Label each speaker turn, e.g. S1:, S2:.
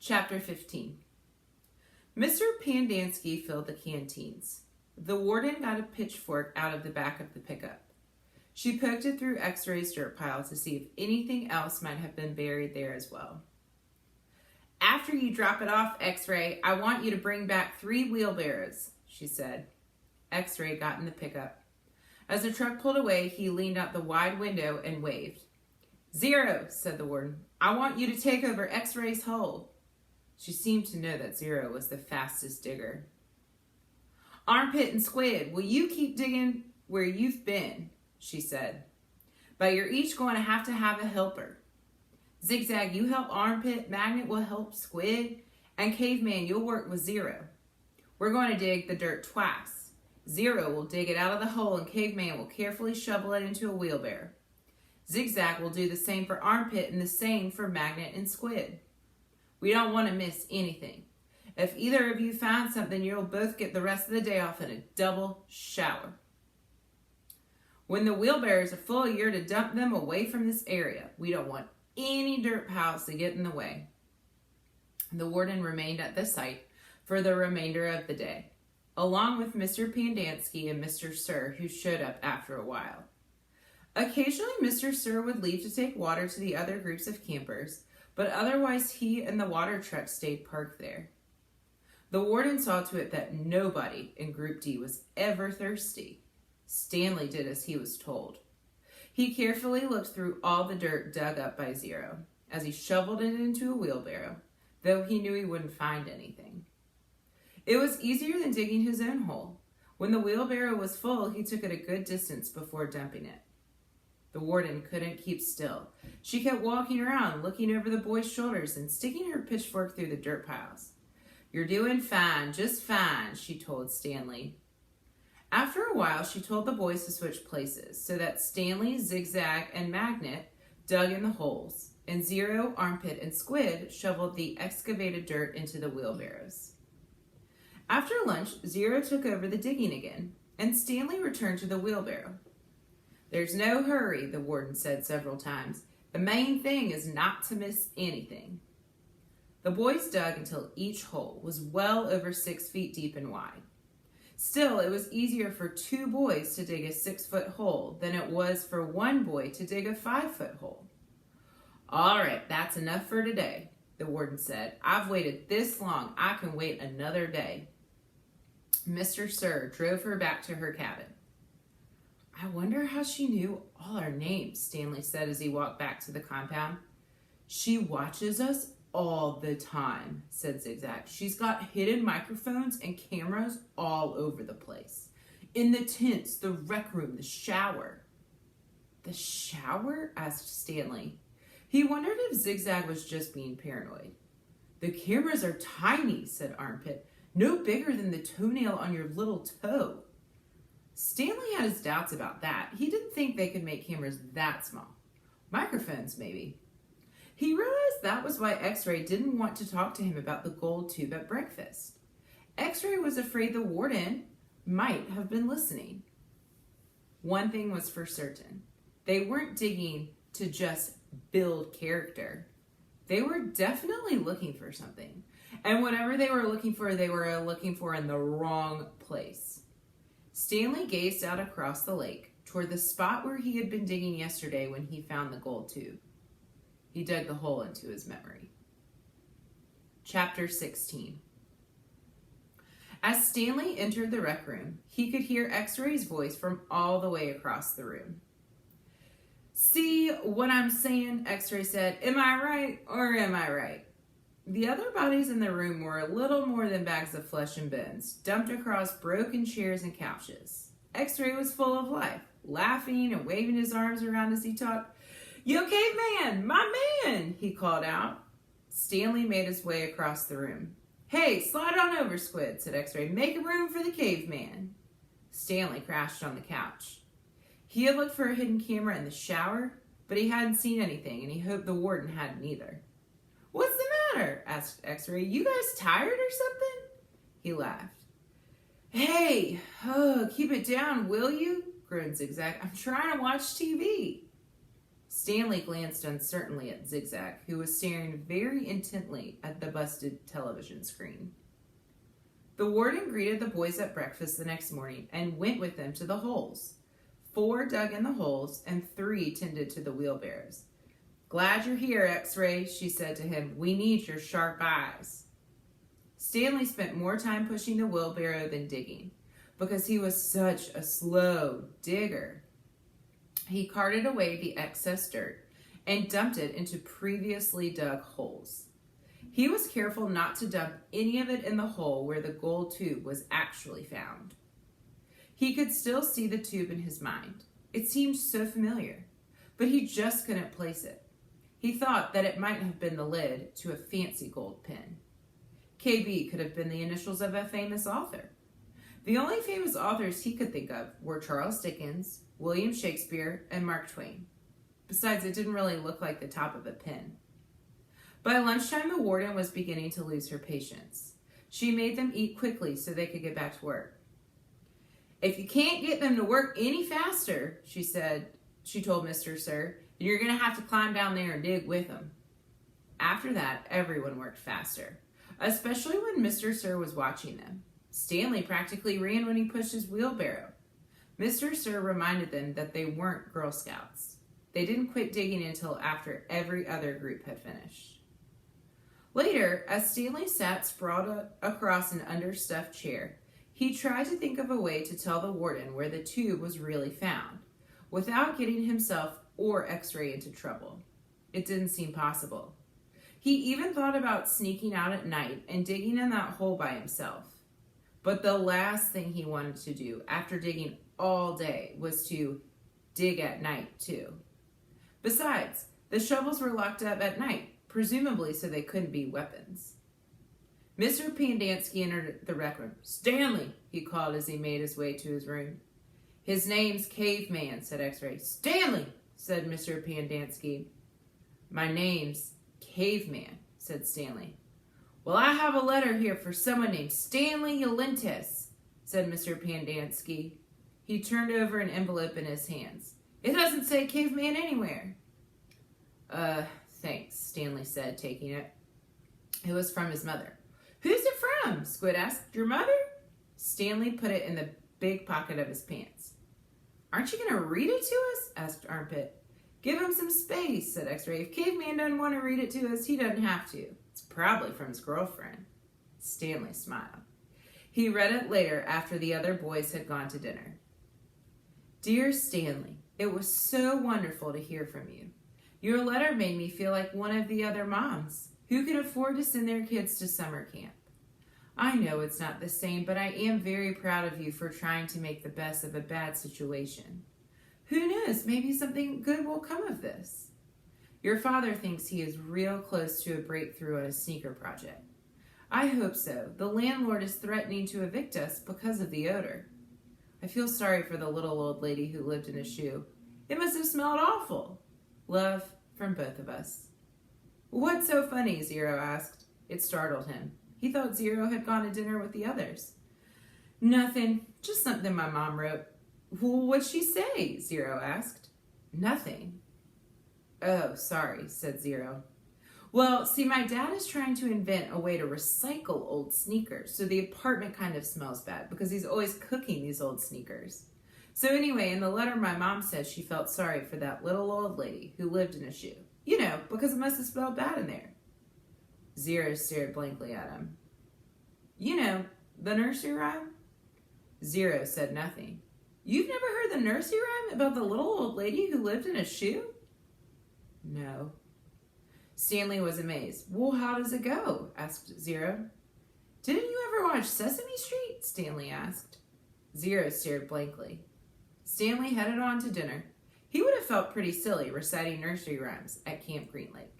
S1: Chapter 15. Mr. Pendanski filled the canteens. The warden got a pitchfork out of the back of the pickup. She poked it through X-Ray's dirt pile to see if anything else might have been buried there as well. "After you drop it off, X-Ray, I want you to bring back 3 wheelbarrows," she said. X-Ray got in the pickup. As the truck pulled away, he leaned out the wide window and waved. "Zero," said the warden. "I want you to take over X-Ray's hole." She seemed to know that Zero was the fastest digger. "Armpit and Squid, will you keep digging where you've been?" she said. "But you're each going to have a helper. Zigzag, you help Armpit, Magnet will help Squid, and Caveman, you'll work with Zero. We're going to dig the dirt twice. Zero will dig it out of the hole and Caveman will carefully shovel it into a wheelbarrow. Zigzag will do the same for Armpit and the same for Magnet and Squid. We don't want to miss anything. If either of you find something, you'll both get the rest of the day off in a double shower. When the wheelbarrows are full, you're to dump them away from this area. We don't want any dirt piles to get in the way." The warden remained at the site for the remainder of the day, along with Mr. Pendanski and Mr. Sir, who showed up after a while. Occasionally, Mr. Sir would leave to take water to the other groups of campers, but otherwise he and the water truck stayed parked there. The warden saw to it that nobody in Group D was ever thirsty. Stanley did as he was told. He carefully looked through all the dirt dug up by Zero as he shoveled it into a wheelbarrow, though he knew he wouldn't find anything. It was easier than digging his own hole. When the wheelbarrow was full, he took it a good distance before dumping it. The warden couldn't keep still. She kept walking around, looking over the boys' shoulders and sticking her pitchfork through the dirt piles. "You're doing fine, just fine," she told Stanley. After a while, she told the boys to switch places so that Stanley, Zigzag, and Magnet dug in the holes, and Zero, Armpit, and Squid shoveled the excavated dirt into the wheelbarrows. After lunch, Zero took over the digging again, and Stanley returned to the wheelbarrow. "There's no hurry," the warden said several times. "The main thing is not to miss anything." The boys dug until each hole was well over 6 feet deep and wide. Still, it was easier for 2 boys to dig a 6-foot hole than it was for 1 boy to dig a 5-foot hole. "All right, that's enough for today," the warden said. "I've waited this long. I can wait another day." Mr. Sir drove her back to her cabin. "I wonder how she knew all our names," Stanley said as he walked back to the compound. "She watches us all the time," said Zigzag. "She's got hidden microphones and cameras all over the place. In the tents, the rec room, the shower." "The shower?" asked Stanley. He wondered if Zigzag was just being paranoid. "The cameras are tiny," said Armpit. "No bigger than the toenail on your little toe." Stanley had his doubts about that. He didn't think they could make cameras that small. Microphones, maybe. He realized that was why X-Ray didn't want to talk to him about the gold tube at breakfast. X-Ray was afraid the warden might have been listening. One thing was for certain. They weren't digging to just build character. They were definitely looking for something. And whatever they were looking for in the wrong place. Stanley gazed out across the lake toward the spot where he had been digging yesterday when he found the gold tube. He dug the hole into his memory. Chapter 16. As Stanley entered the rec room, he could hear X-Ray's voice from all the way across the room. "See what I'm saying?" X-Ray said. "Am I right or am I right?" The other bodies in the room were a little more than bags of flesh and bones, dumped across broken chairs and couches. X-Ray was full of life, laughing and waving his arms around as he talked. "Yo, Caveman, my man," he called out. Stanley made his way across the room. "Hey, slide on over, Squid," said X-Ray. "Make room for the Caveman." Stanley crashed on the couch. He had looked for a hidden camera in the shower, but he hadn't seen anything, and he hoped the warden hadn't either. "What's the matter?" asked X-Ray. "You guys tired or something?" He laughed. "Hey, keep it down, will you?" groaned Zigzag. "I'm trying to watch TV." Stanley glanced uncertainly at Zigzag, who was staring very intently at the busted television screen. The warden greeted the boys at breakfast the next morning and went with them to the holes. 4 dug in the holes and 3 tended to the wheelbarrows. "Glad you're here, X-Ray," she said to him. "We need your sharp eyes." Stanley spent more time pushing the wheelbarrow than digging, because he was such a slow digger. He carted away the excess dirt and dumped it into previously dug holes. He was careful not to dump any of it in the hole where the gold tube was actually found. He could still see the tube in his mind. It seemed so familiar, but he just couldn't place it. He thought that it might have been the lid to a fancy gold pen. KB could have been the initials of a famous author. The only famous authors he could think of were Charles Dickens, William Shakespeare, and Mark Twain. Besides, it didn't really look like the top of a pen. By lunchtime, the warden was beginning to lose her patience. She made them eat quickly so they could get back to work. "If you can't get them to work any faster," she told Mr. Sir, "then you're going to have to climb down there and dig with them." After that, everyone worked faster, especially when Mr. Sir was watching them. Stanley practically ran when he pushed his wheelbarrow. Mr. Sir reminded them that they weren't Girl Scouts. They didn't quit digging until after every other group had finished. Later, as Stanley sat sprawled across an understuffed chair, he tried to think of a way to tell the warden where the tube was really found, without getting himself or X-Ray into trouble. It didn't seem possible. He even thought about sneaking out at night and digging in that hole by himself. But the last thing he wanted to do after digging all day was to dig at night too. Besides, the shovels were locked up at night, presumably so they couldn't be weapons. Mr. Pendanski entered the rec room. "Stanley," he called as he made his way to his room. "His name's Caveman," said X-Ray. "Stanley," said Mr. Pendanski. "My name's Caveman," said Stanley. "Well, I have a letter here for someone named Stanley Yolentis," said Mr. Pendanski. He turned over an envelope in his hands. "It doesn't say Caveman anywhere." Thanks," Stanley said, taking it. It was from his mother. "Who's it from?" Squid asked. "Your mother?" Stanley put it in the big pocket of his pants. "Aren't you going to read it to us?" asked Armpit. "Give him some space," said X-Ray. "If Caveman doesn't want to read it to us, he doesn't have to. It's probably from his girlfriend." Stanley smiled. He read it later after the other boys had gone to dinner. "Dear Stanley, it was so wonderful to hear from you. Your letter made me feel like one of the other moms who can afford to send their kids to summer camp. I know it's not the same, but I am very proud of you for trying to make the best of a bad situation. Who knows, maybe something good will come of this. Your father thinks he is real close to a breakthrough on a sneaker project. I hope so. The landlord is threatening to evict us because of the odor. I feel sorry for the little old lady who lived in a shoe. It must have smelled awful. Love from both of us." "What's so funny?" Zero asked. It startled him. He thought Zero had gone to dinner with the others. "Nothing, just something my mom wrote." "Well, what'd she say?" Zero asked. "Nothing." "Oh, sorry," said Zero. "Well, see, my dad is trying to invent a way to recycle old sneakers, so the apartment kind of smells bad because he's always cooking these old sneakers. So anyway, in the letter, my mom said she felt sorry for that little old lady who lived in a shoe. You know, because it must have smelled bad in there." Zero stared blankly at him. "You know, the nursery rhyme?" Zero said nothing. "You've never heard the nursery rhyme about the little old lady who lived in a shoe?" "No." Stanley was amazed. "Well, how does it go?" asked Zero. "Didn't you ever watch Sesame Street?" Stanley asked. Zero stared blankly. Stanley headed on to dinner. He would have felt pretty silly reciting nursery rhymes at Camp Green Lake.